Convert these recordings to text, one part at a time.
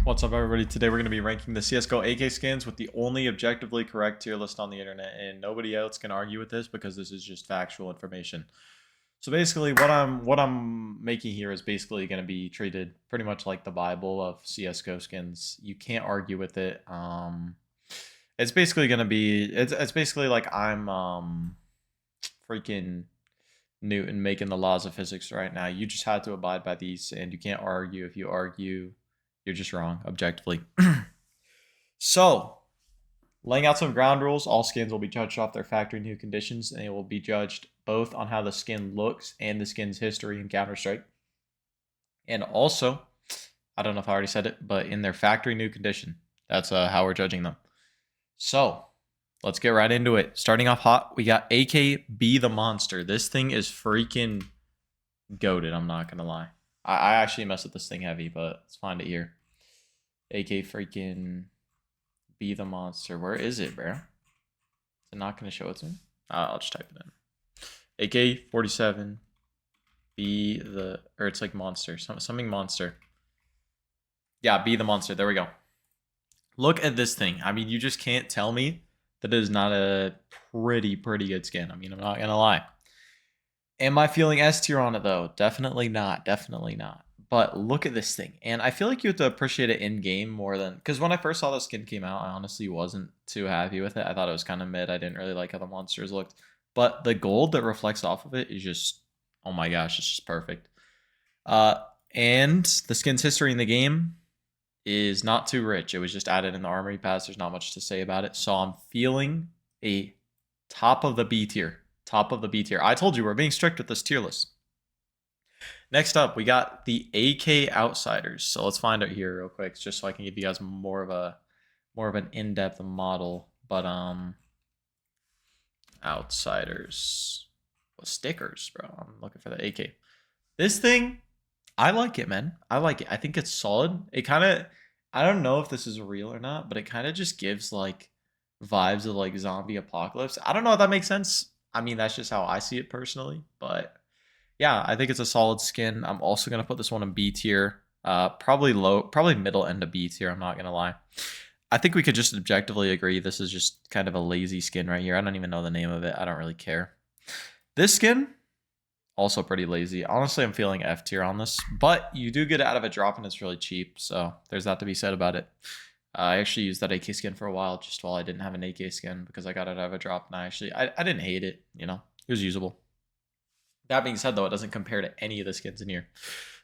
What's up, everybody? Today we're going to be ranking the CSGO AK skins with the only objectively correct tier list on the internet, and nobody else can argue with this because this is just factual information. So basically, what I'm making here is basically going to be treated pretty much like the Bible of CSGO skins. You can't argue with it. It's basically going to be it's basically like I'm freaking Newton making the laws of physics right now. You just had to abide by these, and you can't argue. If you argue, you're just wrong, objectively. So, laying out some ground rules, all skins will be judged off their factory new conditions, and they will be judged both on how the skin looks and the skin's history in Counter-Strike. And also, I don't know if I already said it, but in their factory new condition. That's how we're judging them. So, let's get right into it. Starting off hot, we got AK Be the Monster. This thing is freaking goated, I'm not going to lie. I actually mess with this thing heavy, but let's find it here. AK freaking Be the Monster. Where is it, bro? Is it not going to show it to me? I'll just type it in. AK-47. Be the... Or it's like Monster. Something Monster. Yeah, Be the Monster. There we go. Look at this thing. I mean, you just can't tell me that it is not a pretty good skin. I mean, I'm not going to lie. Am I feeling S tier on it, though? Definitely not. Definitely not. But look at this thing. And I feel like you have to appreciate it in-game more than... Because when I first saw the skin came out, I honestly wasn't too happy with it. I thought it was kind of mid. I didn't really like how the monsters looked. But the gold that reflects off of it is just... Oh my gosh, it's just perfect. And the skin's history in the game is not too rich. It was just added in the armory pass. There's not much to say about it. So I'm feeling a top of the B tier. Top of the B tier. I told you we're being strict with this tier list. Next up, we got the AK Outsiders. So let's find it here real quick, just so I can give you guys more of an in-depth model. But Outsiders. Well, stickers, bro. I'm looking for the AK. This thing, I like it, man. I like it. I think it's solid. It kind of, I don't know if this is real or not, but it kind of just gives like vibes of like zombie apocalypse. I don't know if that makes sense. I mean, that's just how I see it personally, but yeah, I think it's a solid skin. I'm also going to put this one in B tier. Probably middle end of B tier, I'm not going to lie. I think we could just objectively agree this is just kind of a lazy skin right here. I don't even know the name of it. I don't really care. This skin, also pretty lazy. Honestly, I'm feeling F tier on this, but you do get it out of a drop and it's really cheap, so there's that to be said about it. I actually used that AK skin for a while, just while I didn't have an AK skin, because I got it out of a drop, and I didn't hate it, you know? It was usable. That being said, though, it doesn't compare to any of the skins in here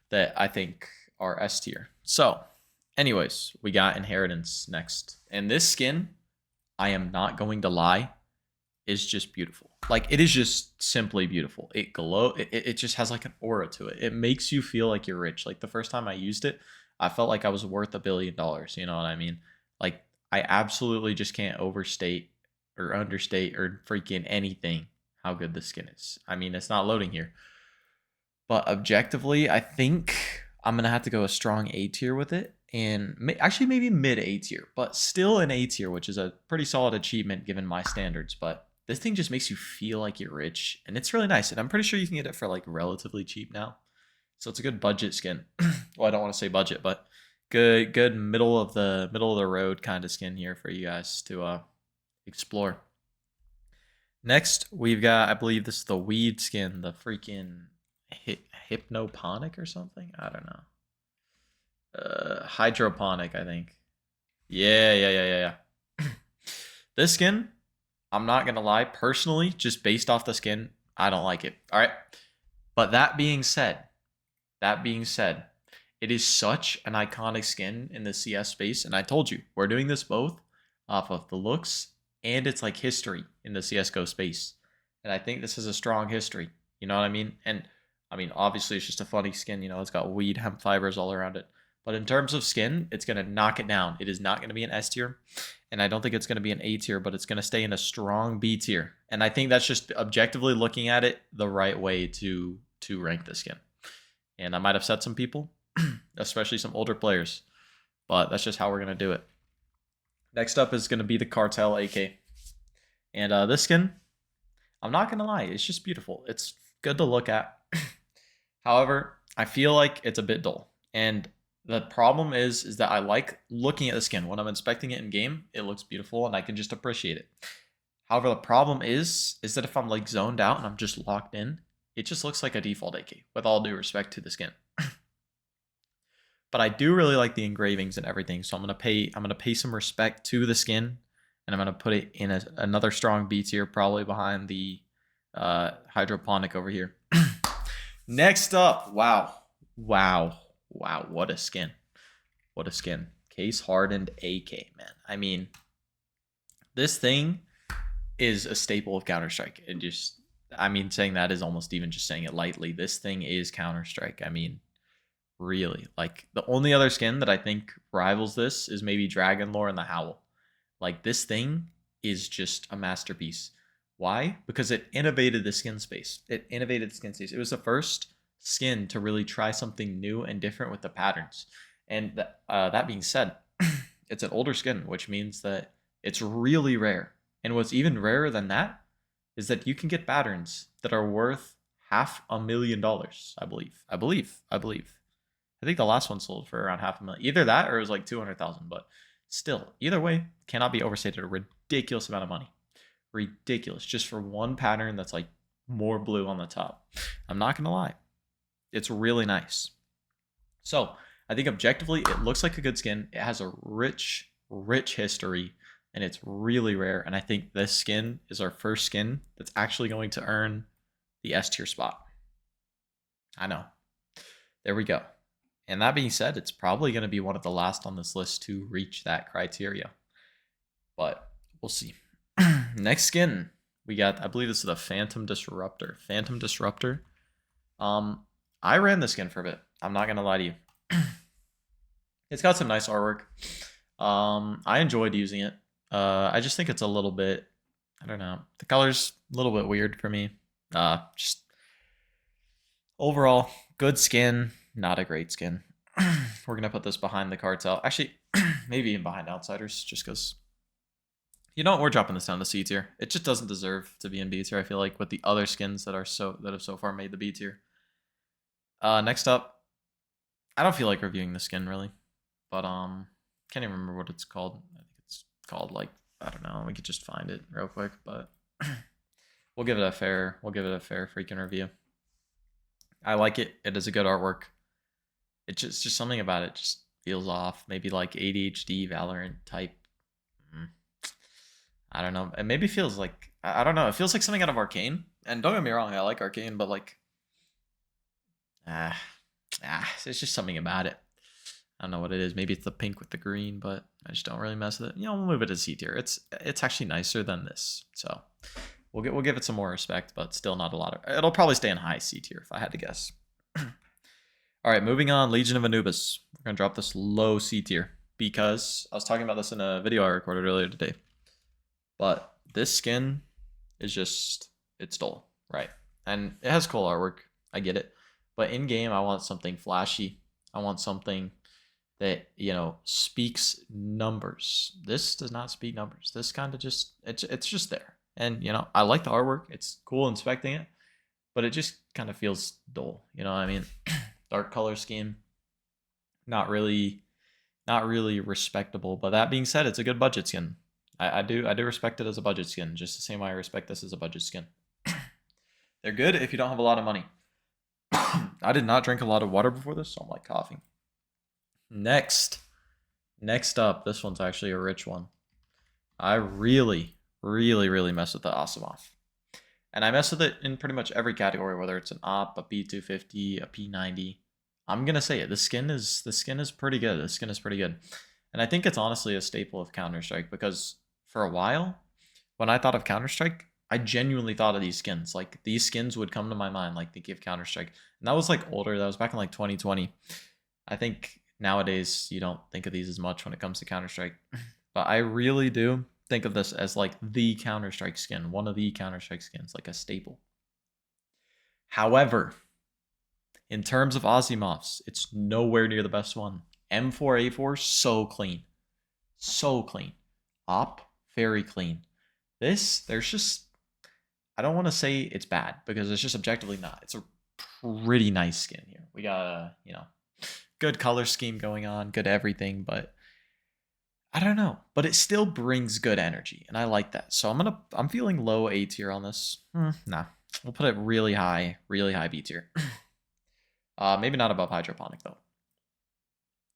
that I think are S tier. So, anyways, we got Inheritance next. And this skin, I am not going to lie, is just beautiful. Like, it is just simply beautiful. It it just has like an aura to it. It makes you feel like you're rich. Like, the first time I used it, I felt like I was worth $1 billion. You know what I mean? Like, I absolutely just can't overstate or understate or freaking anything how good this skin is. I mean, it's not loading here. But objectively, I think I'm going to have to go a strong A tier with it. And actually maybe mid A tier, but still an A tier, which is a pretty solid achievement given my standards. But this thing just makes you feel like you're rich. And it's really nice. And I'm pretty sure you can get it for like relatively cheap now. So it's a good budget skin. Well, I don't want to say budget, but good middle of the road kind of skin here for you guys to explore. Next, we've got, I believe this is the weed skin, the freaking hypnoponic or something. I don't know. Hydroponic, I think. Yeah. This skin, I'm not gonna lie, personally, just based off the skin, I don't like it. All right, but that being said, it is such an iconic skin in the CS space, and I told you, we're doing this both off of the looks and it's like history in the CSGO space. And I think this is a strong history. You know what I mean? And I mean, obviously it's just a funny skin, you know, it's got weed hemp fibers all around it. But in terms of skin, it's going to knock it down. It is not going to be an S tier. And I don't think it's going to be an A tier, but it's going to stay in a strong B tier. And I think that's just objectively looking at it the right way to rank this skin. And I might upset some people, especially some older players. But that's just how we're going to do it. Next up is going to be the Cartel AK. And this skin, I'm not going to lie, it's just beautiful. It's good to look at. However, I feel like it's a bit dull. And The problem is that I like looking at the skin. When I'm inspecting it in game, it looks beautiful and I can just appreciate it. However, the problem is that if I'm like zoned out and I'm just locked in, it just looks like a default AK, with all due respect to the skin. But I do really like the engravings and everything, so I'm gonna pay some respect to the skin, and I'm gonna put it in another strong B tier, probably behind the hydroponic over here. Next up, wow, what a skin, what a skin. Case hardened AK, man. I mean, this thing is a staple of Counter-Strike. And just, I mean, saying that is almost even just saying it lightly. This thing is Counter-Strike. I mean, really, like the only other skin that I think rivals this is maybe Dragon Lore and the Howl. Like this thing is just a masterpiece. Why? Because it innovated the skin space. It innovated the skin space. It was the first skin to really try something new and different with the patterns. And that being said, it's an older skin, which means that it's really rare. And what's even rarer than that is that you can get patterns that are worth $500,000, I believe. I think the last one sold for around $500,000. Either that or it was like 200,000, but still, either way, cannot be overstated. A ridiculous amount of money. Ridiculous. Just for one pattern that's like more blue on the top. I'm not going to lie. It's really nice. So, I think objectively, it looks like a good skin. It has a rich history, and it's really rare. And I think this skin is our first skin that's actually going to earn the S tier spot. I know. There we go. And that being said, it's probably going to be one of the last on this list to reach that criteria. But we'll see. Next skin, we got, I believe this is the Phantom Disruptor. Phantom Disruptor. I ran this skin for a bit. I'm not going to lie to you. It's got some nice artwork. I enjoyed using it. I just think it's a little bit, I don't know. The color's a little bit weird for me. Just overall, good skin. Not a great skin. We're going to put this behind the cartel. Actually, maybe even behind Outsiders, just because, you know what, we're dropping this down to C tier. It just doesn't deserve to be in B tier, I feel like, with the other skins that have so far made the B tier. Next up, I don't feel like reviewing the skin, really. But, can't even remember what it's called. I think it's called, like, I don't know. We could just find it real quick, but we'll give it a fair freaking review. I like it. It is a good artwork. It's just something about it just feels off. Maybe like ADHD Valorant type. I don't know. It maybe feels like, I don't know. It feels like something out of Arcane. And don't get me wrong, I like Arcane, but like, it's just something about it. I don't know what it is. Maybe it's the pink with the green, but I just don't really mess with it. You know, we'll move it to C tier. It's actually nicer than this. So we'll give it some more respect, but still not a lot of, it'll probably stay in high C tier if I had to guess. All right, moving on, Legion of Anubis. We're going to drop this low C tier because I was talking about this in a video I recorded earlier today. But this skin is just, it's dull, right? And it has cool artwork. I get it. But in game, I want something flashy. I want something that, you know, speaks numbers. This does not speak numbers. This kind of just, it's just there. And, you know, I like the artwork. It's cool inspecting it. But it just kind of feels dull. You know what I mean? Dark color scheme. Not really respectable. But that being said, it's a good budget skin. I do respect it as a budget skin, just the same way I respect this as a budget skin. They're good if you don't have a lot of money. I did not drink a lot of water before this, so I'm like coughing. Next up, this one's actually a rich one. I really mess with the Asimov. And I mess with it in pretty much every category, whether it's an op, a P250, a P90. I'm gonna say it. The skin is pretty good. The skin is pretty good. And I think it's honestly a staple of Counter-Strike because for a while, when I thought of Counter-Strike, I genuinely thought of these skins. Like these skins would come to my mind, like thinking of Counter-Strike. And that was like older. That was back in like 2020. I think nowadays you don't think of these as much when it comes to Counter-Strike. But I really do think of this as like the Counter-Strike skin, one of the Counter-Strike skins, like a staple. However, in terms of Asimovs, it's nowhere near the best one. M4A4, so clean. So clean. Op, very clean. This, there's just, I don't want to say it's bad because it's just objectively not. It's a pretty nice skin here. We got a, you know, good color scheme going on, good everything, but I don't know. But it still brings good energy, and I like that. So I'm feeling low A tier on this. Nah. We'll put it really high B tier. Maybe not above hydroponic though.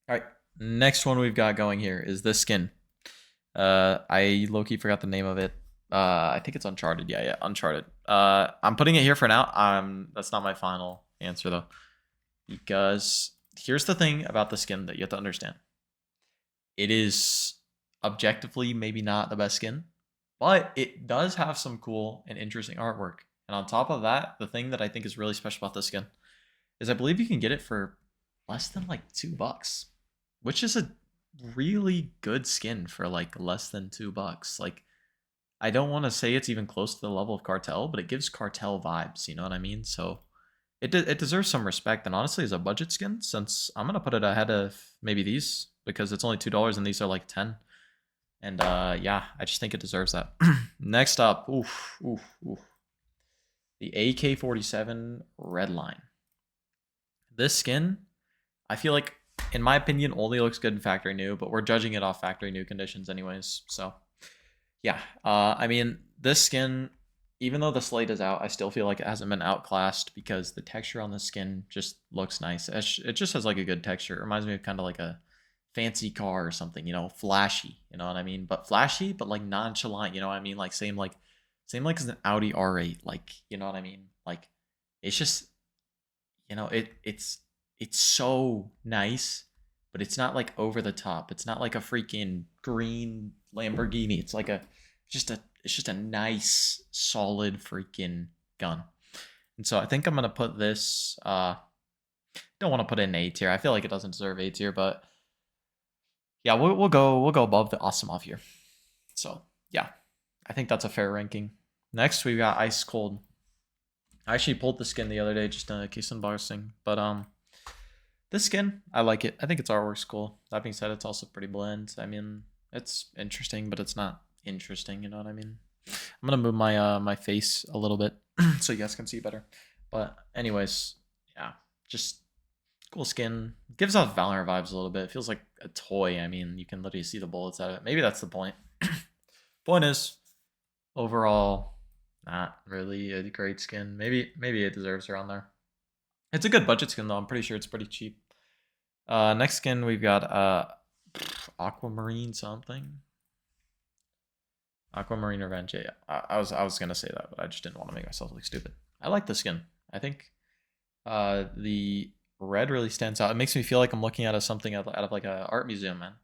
All right. Next one we've got going here is this skin. I low-key forgot the name of it. I think it's Uncharted. Yeah, Uncharted. I'm putting it here for now. That's not my final answer though, because here's the thing about the skin that you have to understand. It is objectively maybe not the best skin, but it does have some cool and interesting artwork. And on top of that, the thing that I think is really special about this skin is I believe you can get it for less than like $2, which is a really good skin for like less than $2. Like, I don't want to say it's even close to the level of Cartel, but it gives Cartel vibes, you know what I mean? So it deserves some respect. And honestly, as a budget skin, since I'm gonna put it ahead of maybe these because it's only $2 and these are like 10. And yeah, I just think it deserves that. Next up, the AK-47 Redline. This skin, I feel like, in my opinion, only looks good in factory new, but we're judging it off factory new conditions anyways. So yeah, I mean, this skin, even though the slate is out, I still feel like it hasn't been outclassed because the texture on the skin just looks nice. It just has like a good texture. It reminds me of kind of like a fancy car or something, you know, flashy, you know what I mean? But flashy, but like nonchalant, you know what I mean? Like same like as an Audi R8, like, you know what I mean? Like, it's just, you know, it's so nice, but it's not like over the top. It's not like a freaking green Lamborghini. It's like it's just a nice, solid freaking gun. And so I think I'm gonna put this. Don't want to put it in A tier. I feel like it doesn't deserve A tier, but yeah, we'll go above the Asimov here. So yeah, I think that's a fair ranking. Next we got Ice Cold. I actually pulled the skin the other day just in case unboxing, but this skin, I like it. I think its artwork's cool. That being said, it's also pretty bland. I mean, it's interesting, but it's not interesting, you know what I mean? I'm gonna move my my face a little bit so you guys can see better. But anyways, yeah, just cool skin. Gives off Valorant vibes a little bit. It feels like a toy. I mean, you can literally see the bullets out of it. Maybe that's the point. Point is, overall, not really a great skin. Maybe it deserves around there. It's a good budget skin though. I'm pretty sure it's pretty cheap. Next skin we've got Aquamarine something. Aquamarine Revenge. Yeah, I was gonna say that, but I just didn't want to make myself look stupid. I like the skin. I think the red really stands out. It makes me feel like I'm looking at something out of like a art museum, man.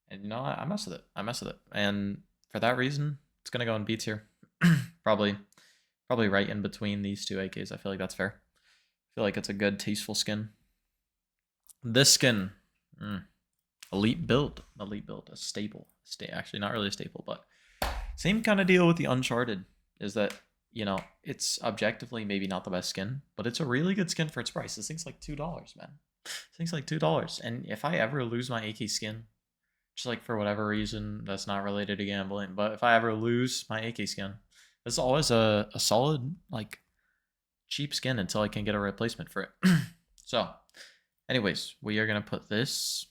And you know, I mess with it. I mess with it. And for that reason, it's gonna go in B tier. probably right in between these two AKs. I feel like that's fair. I feel like it's a good, tasteful skin. This skin, elite build, a staple. Actually, not really a staple, but same kind of deal with the Uncharted. Is that, you know, it's objectively maybe not the best skin, but it's a really good skin for its price. This thing's like $2, man. This thing's like $2. And if I ever lose my AK skin, just like for whatever reason that's not related to gambling, but if I ever lose my AK skin, this is always a solid, like, cheap skin until I can get a replacement for it. So, anyways, we are gonna put this.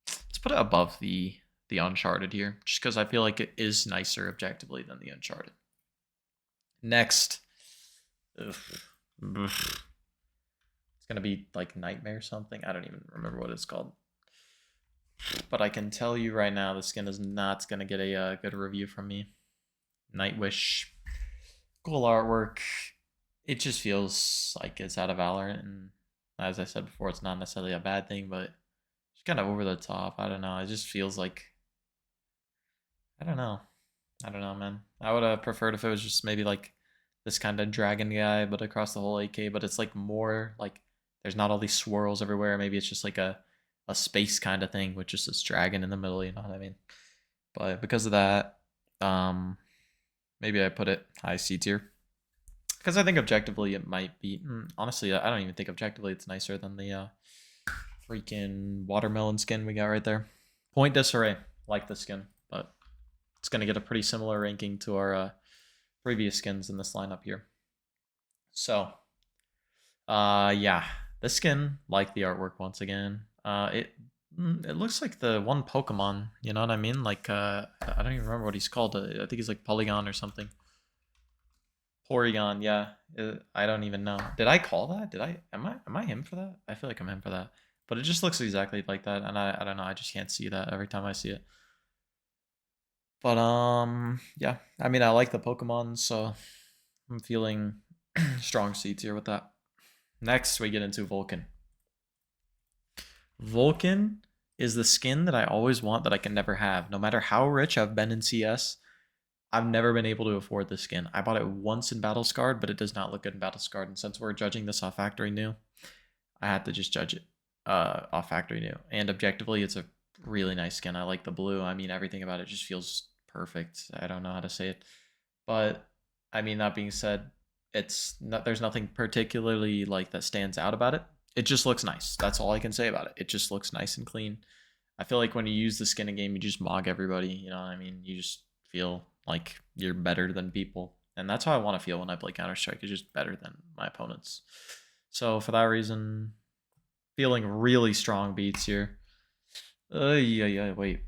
Let's put it above the Uncharted here, just because I feel like it is nicer objectively than the Uncharted. Next, it's gonna be like Nightmare something. I don't even remember what it's called. But I can tell you right now, the skin is not gonna get a good review from me. Nightwish, cool artwork. It just feels like it's out of Valorant, and as I said before, it's not necessarily a bad thing, but it's kind of over the top. I don't know. It just feels like, I don't know, man. I would have preferred if it was just maybe like this kind of dragon guy, but across the whole AK. But it's like more like there's not all these swirls everywhere. Maybe it's just like a space kind of thing with just this dragon in the middle. You know what I mean? But because of that, maybe I put it high C tier. Because I think objectively it might be, honestly, I don't even think objectively it's nicer than the freaking watermelon skin we got right there. Point Disarray, like the skin, but it's going to get a pretty similar ranking to our previous skins in this lineup here. So, yeah, this skin, like the artwork once again. It looks like the one Pokemon. You know what I mean? Like I don't even remember what he's called. I think he's like Polygon or something. Porygon, yeah. I don't even know. Did I call that? Did I? Am I him for that? I feel like I'm him for that. But it just looks exactly like that, and I don't know. I just can't see that every time I see it. But yeah. I mean, I like the Pokemon, so I'm feeling strong C tier with that. Next, we get into Vulcan. Vulcan is the skin that I always want that I can never have. No matter how rich I've been in CS, I've never been able to afford this skin. I bought it once in Battle Scarred, but it does not look good in Battle Scarred. And since we're judging this off Factory New, I had to just judge it off Factory New. And objectively, it's a really nice skin. I like the blue. I mean, everything about it just feels perfect. I don't know how to say it. But, I mean, that being said, there's nothing particularly like that stands out about it. It just looks nice. That's all I can say about it. It just looks nice and clean. I feel like when you use the skin in game, you just mog everybody. You know what I mean? You just feel like you're better than people. And that's how I want to feel when I play Counter-Strike, is just better than my opponents. So for that reason, feeling really strong beats here. Yeah, wait.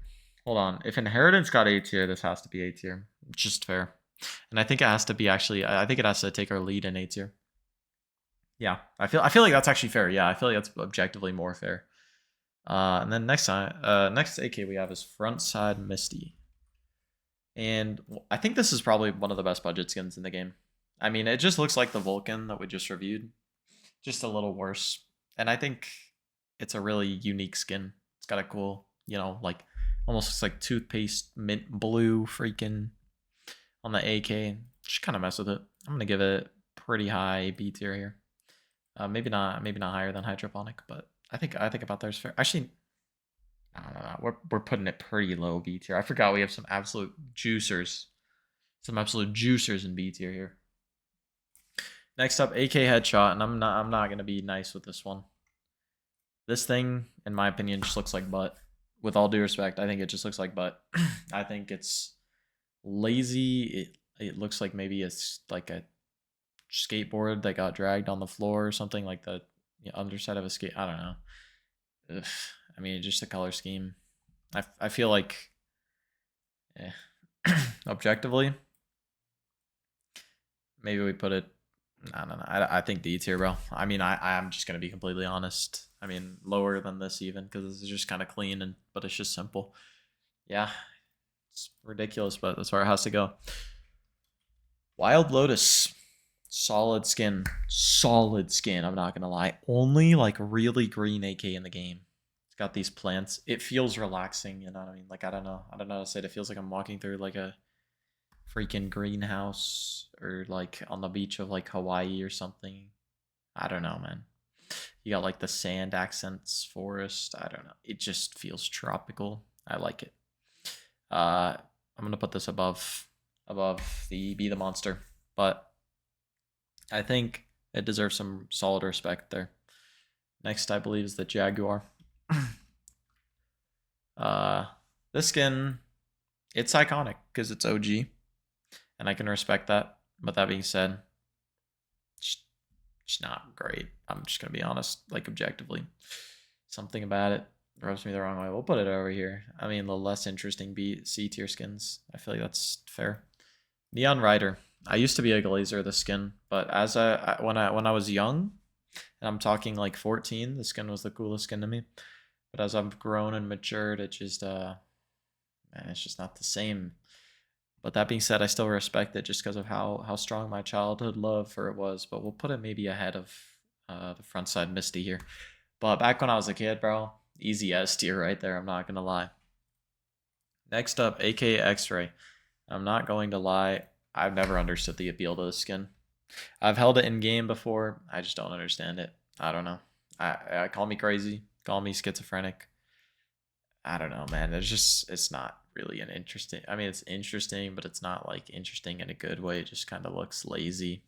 Hold on. If Inheritance got A tier, this has to be A tier. Just fair. And I think it has to be actually, I think it has to take our lead in A tier. Yeah, I feel like that's actually fair. Yeah, I feel like that's objectively more fair. And then next AK we have is Frontside Misty. And I think this is probably one of the best budget skins in the game. I mean, it just looks like the Vulcan that we just reviewed, just a little worse. And I think it's a really unique skin. It's got a cool, you know, like almost looks like toothpaste mint blue freaking on the AK. Just kind of mess with it. I'm gonna give it pretty high B tier here. Maybe not higher than hydroponic, but I think about there's fair. Actually, I don't know. We're putting it pretty low B tier. I forgot we have some absolute juicers, in B tier here. Next up, AK headshot, and I'm not gonna be nice with this one. This thing, in my opinion, just looks like butt. With all due respect, I think it just looks like butt. I think it's lazy. It looks like maybe it's like a skateboard that got dragged on the floor or something, like the underside of a skate. I don't know. Ugh. I mean, just the color scheme. I feel like, objectively, maybe we put it. I don't know. I think D tier, bro. I mean, I'm just gonna be completely honest. I mean, lower than this even, because this is just kind of clean but it's just simple. Yeah, it's ridiculous, but that's where it has to go. Wild Lotus. Solid skin. I'm not gonna lie. Only like really green AK in the game. It's got these plants. It feels relaxing, you know what I mean? Like I don't know how to say it. It feels like I'm walking through like a freaking greenhouse or like on the beach of like Hawaii or something. I don't know, man. You got like the sand accents, forest. I don't know. It just feels tropical. I like it. I'm gonna put this above the Be the Monster, but I think it deserves some solid respect there. Next, I believe, is the Jaguar. This skin, it's iconic because it's OG, and I can respect that. But that being said, it's not great. I'm just gonna be honest, like objectively. Something about it rubs me the wrong way. We'll put it over here. I mean, the less interesting C tier skins. I feel like that's fair. Neon Rider. I used to be a glazer of the skin, but as when I was young, and I'm talking like 14, the skin was the coolest skin to me. But as I've grown and matured, it just man, it's just not the same. But that being said, I still respect it just because of how strong my childhood love for it was. But we'll put it maybe ahead of the Frontside Misty here. But back when I was a kid, bro, easy S tier right there. I'm not gonna lie. Next up, AK X-Ray. I'm not going to lie. I've never understood the appeal to the skin. I've held it in game before. I just don't understand it. I don't know. I call me crazy. Call me schizophrenic. I don't know, man. It's not really an interesting. I mean, it's interesting, but it's not like interesting in a good way. It just kind of looks lazy.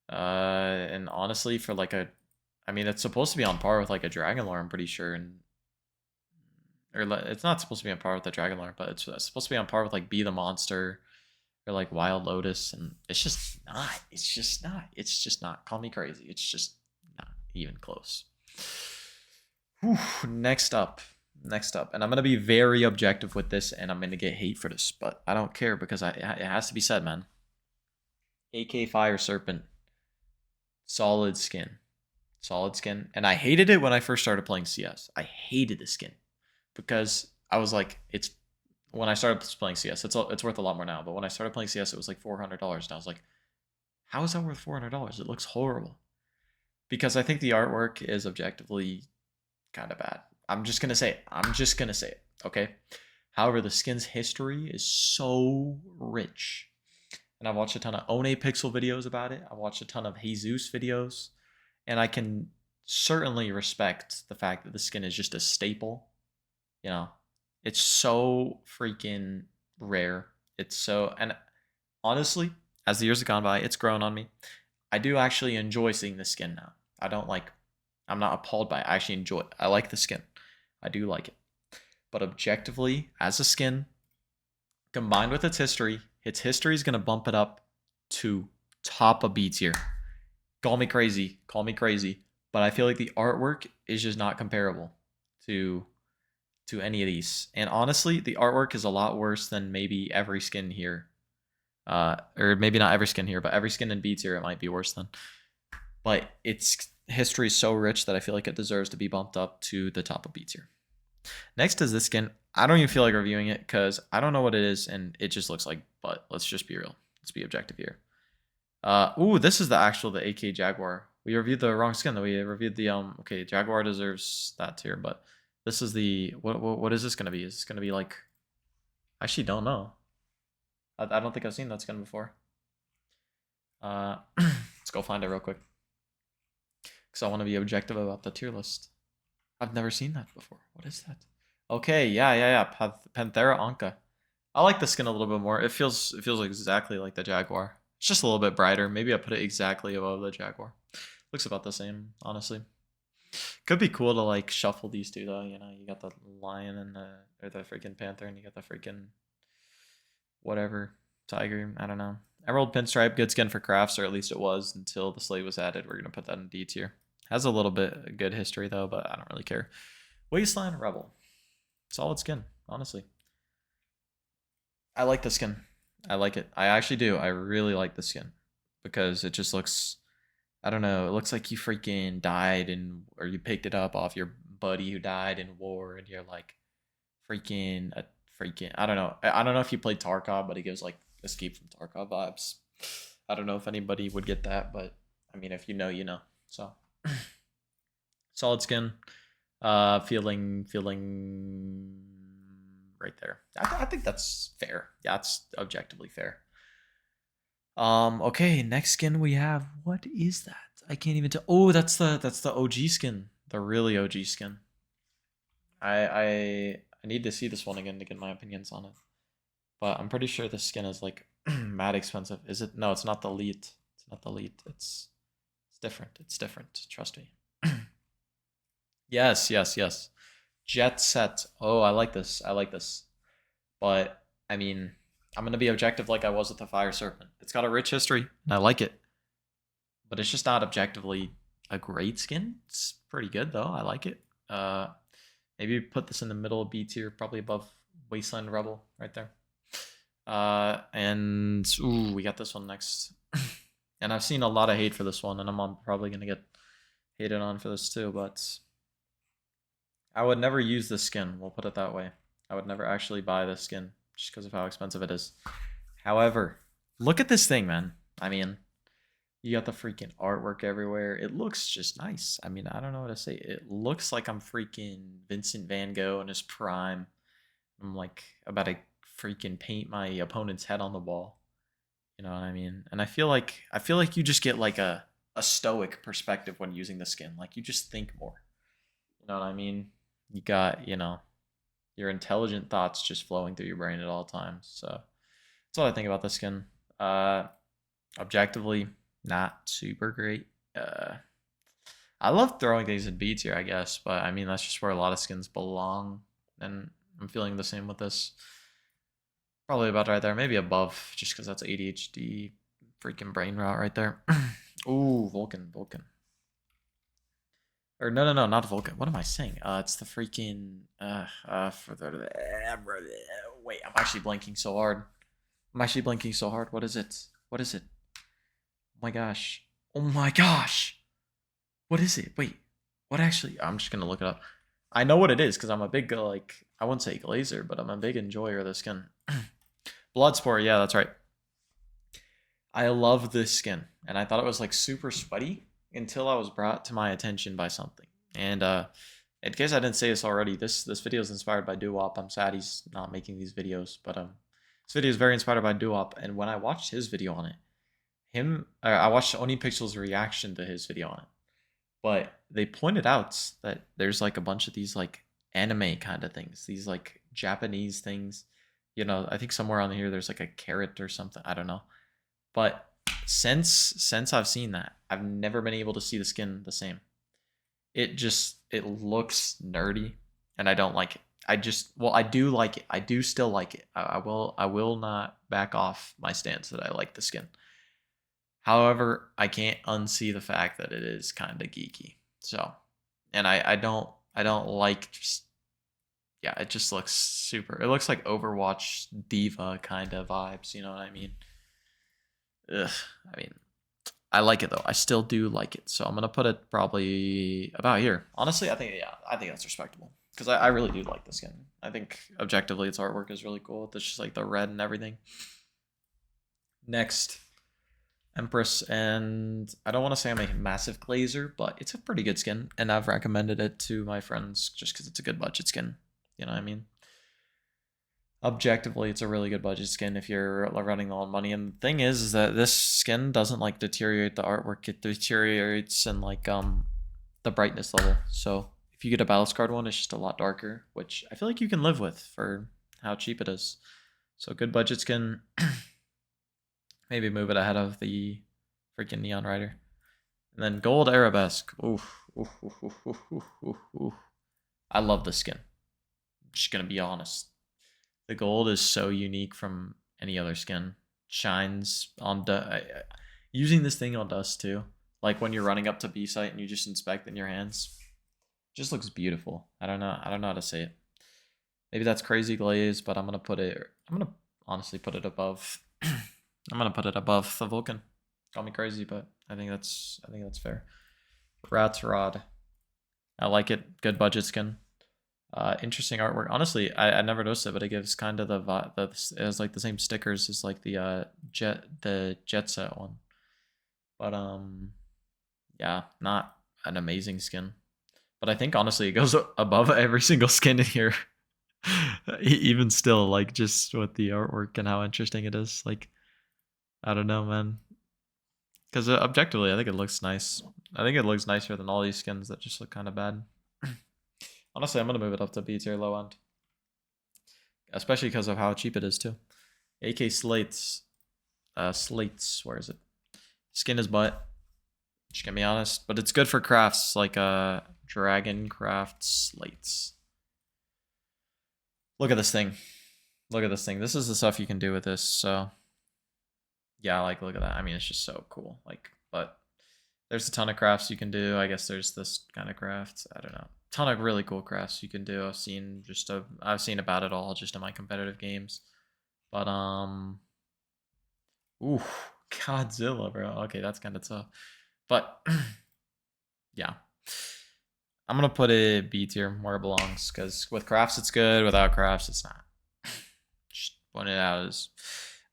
And honestly, for like I mean, it's supposed to be on par with like a Dragon Lore, I'm pretty sure, or it's not supposed to be on par with the Dragon Lore, but it's supposed to be on par with like Be the Monster or like Wild Lotus, and it's just not. Call me crazy. It's just not even close. Whew, next up. Next up. And I'm going to be very objective with this, and I'm going to get hate for this, but I don't care because it has to be said, man. AK Fire Serpent. Solid skin. Solid skin. And I hated it when I first started playing CS. I hated the skin because I was like, it's when I started playing CS, it's worth a lot more now. But when I started playing CS, it was like $400, and I was like, how is that worth $400? It looks horrible. Because I think the artwork is objectively kind of bad. I'm just gonna say it. I'm just gonna say it. Okay. However, the skin's history is so rich, and I've watched a ton of One Pixel videos about it. I watched a ton of Jesus videos, and I can certainly respect the fact that the skin is just a staple. You know, it's so freaking rare. It's so, and honestly, as the years have gone by, it's grown on me. I do actually enjoy seeing the skin now. I don't like, I'm not appalled by it. I actually enjoy it. I like the skin. I do like it. But objectively, as a skin, combined with its history is going to bump it up to top of B tier. Call me crazy. Call me crazy. But I feel like the artwork is just not comparable to any of these. And honestly, the artwork is a lot worse than maybe every skin here. Or maybe not every skin here, but every skin in B tier it might be worse than. But its history is so rich that I feel like it deserves to be bumped up to the top of B tier. Next is this skin. I don't even feel like reviewing it because I don't know what it is and it just looks like butt. Let's just be real. Let's be objective here. Ooh, this is the AK Jaguar. We reviewed the wrong skin though. We reviewed the okay, Jaguar deserves that tier, but this is the what is this gonna be? Is this gonna be like, I actually don't know. I don't think I've seen that skin before. Let's go find it real quick. Because I want to be objective about the tier list. I've never seen that before. What is that? Okay, yeah. Panthera Anka. I like the skin a little bit more. It feels exactly like the Jaguar. It's just a little bit brighter. Maybe I put it exactly above the Jaguar. Looks about the same, honestly. Could be cool to like shuffle these two though. You know, you got the lion and the freaking panther, and you got the freaking whatever tiger. I don't know. Emerald pinstripe, good skin for crafts, or at least it was until the slate was added. We're gonna put that in D tier. Has a little bit of good history though, but I don't really care. Wasteland Rebel, solid skin, honestly. I like the skin. I like it. I actually do. I really like the skin because it just looks, I don't know, it looks like you freaking died and or you picked it up off your buddy who died in war, and you're like freaking a freaking, I don't know. I don't know if you played Tarkov, but it gives like Escape from Tarkov vibes. I don't know if anybody would get that, but I mean, if you know, you know. So solid skin. Feeling right there. I think that's fair. Yeah, it's objectively fair. Okay, next skin we have. What is that? I can't even tell. Oh, that's the OG skin. The really OG skin. I need to see this one again to get my opinions on it. But I'm pretty sure this skin is like mad expensive. Is it? No, it's not the elite. It's not the elite. It's different. It's different. Trust me. Yes. Jet Set. Oh, I like this. I like this. But I mean, I'm gonna be objective like I was with the Fire Serpent. It's got a rich history, and I like it. But it's just not objectively a great skin. It's pretty good though. I like it. Maybe put this in the middle of B tier, probably above Wasteland Rebel, right there. And ooh, we got this one next. And I've seen a lot of hate for this one, and I'm probably gonna get hated on for this too, but I would never use this skin, we'll put it that way. I would never actually buy this skin just because of how expensive it is. However, look at this thing, man. I mean, you got the freaking artwork everywhere. It looks just nice. I mean, I don't know what to say. It looks like I'm freaking Vincent Van Gogh in his prime. I'm like about to freaking paint my opponent's head on the wall. You know what I mean? And I feel like you just get like a stoic perspective when using the skin. Like you just think more. You know what I mean? You got, you know, your intelligent thoughts just flowing through your brain at all times. So that's all I think about the skin. Objectively, not super great. I love throwing things in B tier, I guess, but I mean that's just where a lot of skins belong, and I'm feeling the same with this. Probably about right there, maybe above, just because that's ADHD freaking brain rot right there. Ooh, Vulcan. Or no, not Vulcan. What am I saying? It's the freaking for the wait. I'm actually blinking so hard. I'm actually blinking so hard. What is it? What is it? Oh my gosh. Oh my gosh. What is it? Wait. What actually? I'm just gonna look it up. I know what it is because I'm a big like I wouldn't say glazer, but I'm a big enjoyer of the skin. Bloodsport. Yeah, that's right. I love this skin, and I thought it was like super sweaty until I was brought to my attention by something. And in case I didn't say this already, this video is inspired by Doo-Wop. I'm sad he's not making these videos, but this video is very inspired by Doo-Wop. And when I watched his video on it, I watched Oni Pixel's reaction to his video on it. But they pointed out that there's like a bunch of these like anime kind of things, these like Japanese things. You know, I think somewhere on here there's like a carrot or something. I don't know. But since I've seen that, I've never been able to see the skin the same. It looks nerdy, and I don't like it. I do like it. I do still like it. I will not back off my stance that I like the skin. However, I can't unsee the fact that it is kind of geeky. So, and I don't like just yeah, it just looks super. It looks like Overwatch diva kind of vibes. You know what I mean? Ugh, I mean, I like it though. I still do like it. So I'm gonna put it probably about here. Honestly, I think that's respectable because I really do like the skin. I think objectively its artwork is really cool. It's just like the red and everything. Next, Empress, and I don't want to say I'm a massive glazer, but it's a pretty good skin, and I've recommended it to my friends just because it's a good budget skin. You know what I mean? Objectively, it's a really good budget skin if you're running low on money. And the thing is that this skin doesn't like deteriorate the artwork. It deteriorates in like the brightness level. So if you get a battle scarred one, it's just a lot darker, which I feel like you can live with for how cheap it is. So good budget skin. Maybe move it ahead of the freaking Neon Rider. And then Gold Arabesque. Oof. I love this skin. I'm just gonna be honest. The gold is so unique from any other skin. Shines on using this thing on dust too. Like when you're running up to B site and you just inspect in your hands. Just looks beautiful. I don't know how to say it. Maybe that's crazy glaze, but I'm gonna honestly put it above I'm gonna put it above the Vulcan. Call me crazy, but I think that's fair. Rat's Rod. I like it. Good budget skin. Interesting artwork. Honestly, I never noticed it, but it gives kind of the vibe. It has like the same stickers as like the jet set one. But yeah, not an amazing skin. But I think honestly it goes above every single skin in here. Even still, like just with the artwork and how interesting it is. Like, I don't know, man. Because objectively, I think it looks nice. I think it looks nicer than all these skins that just look kind of bad. Honestly, I'm going to move it up to B tier low end. Especially because of how cheap it is, too. AK Slates. Slates, where is it? Skin is butt. Just gonna be honest. But it's good for crafts, like Dragon Craft Slates. Look at this thing. Look at this thing. This is the stuff you can do with this, so... Yeah, like, look at that. I mean, it's just so cool. Like, but... There's a ton of crafts you can do. I guess there's this kind of craft. I don't know. Ton of really cool crafts you can do. I've seen about it all just in my competitive games. But ooh, Godzilla, bro. Okay, that's kind of tough. But yeah. I'm gonna put it B tier where it belongs, because with crafts it's good, without crafts it's not. Just point it out as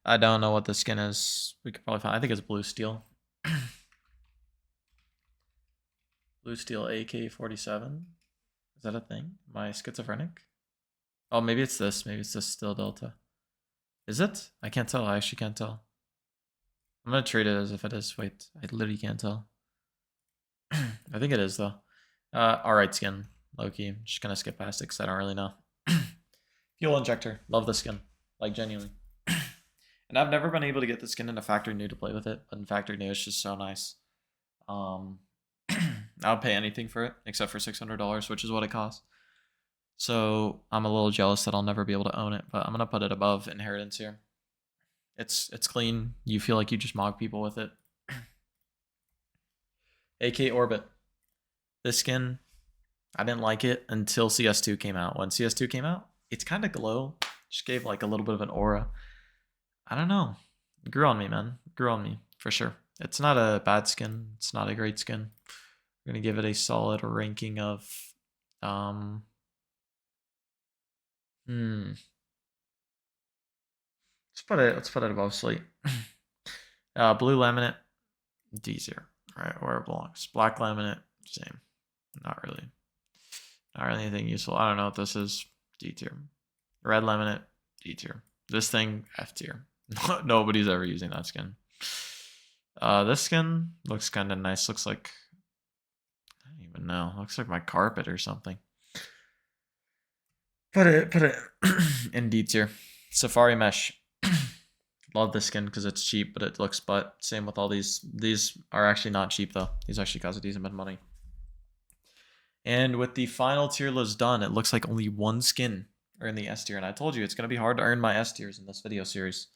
I don't know what the skin is. We could probably find. I think it's blue steel. Blue Steel AK-47. Is that a thing? Am I schizophrenic? Oh, maybe it's this. Maybe it's this Steel Delta. Is it? I can't tell. I actually can't tell. I'm gonna treat it as if it is. Wait, I literally can't tell. I think it is though. Alright skin. Low-key. I'm just gonna skip past it because I don't really know. Fuel injector. Love the skin. Like genuinely. And I've never been able to get the skin in a factory new to play with it, but in factory new it's just so nice. I would pay anything for it except for $600, which is what it costs. So I'm a little jealous that I'll never be able to own it, but I'm gonna put it above Inheritance here. It's clean. You feel like you just mog people with it. AK Orbit. This skin, I didn't like it until CS2 came out. When CS2 came out, it's kind of glow. Just gave like a little bit of an aura. I don't know. It grew on me, man. It grew on me for sure. It's not a bad skin. It's not a great skin. We're gonna give it a solid ranking of let's put it above Slate. Blue laminate, D tier. Alright, where it belongs. Black laminate, same. Not really anything useful. I don't know what this is. D tier. Red laminate, D tier. This thing, F tier. Nobody's ever using that skin. This skin looks kind of nice. Looks like, I don't even know. Looks like my carpet or something. Put it in D tier. Safari mesh. Love this skin because it's cheap, but it looks butt. Same with all these. These are actually not cheap though. These actually cost a decent bit of money. And with the final tier list done, it looks like only one skin are in the S tier. And I told you it's gonna be hard to earn my S tiers in this video series.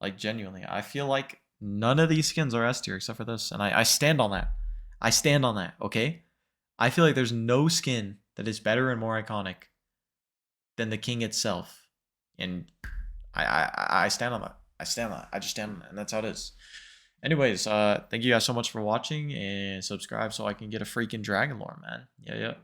Like genuinely, I feel like none of these skins are S tier except for this, and I stand on that. I stand on that. Okay, I feel like there's no skin that is better and more iconic than the king itself, and I stand on that. I stand on that. I just stand on that, and that's how it is. Anyways, thank you guys so much for watching, and subscribe so I can get a freaking dragon lore, man. Yeah.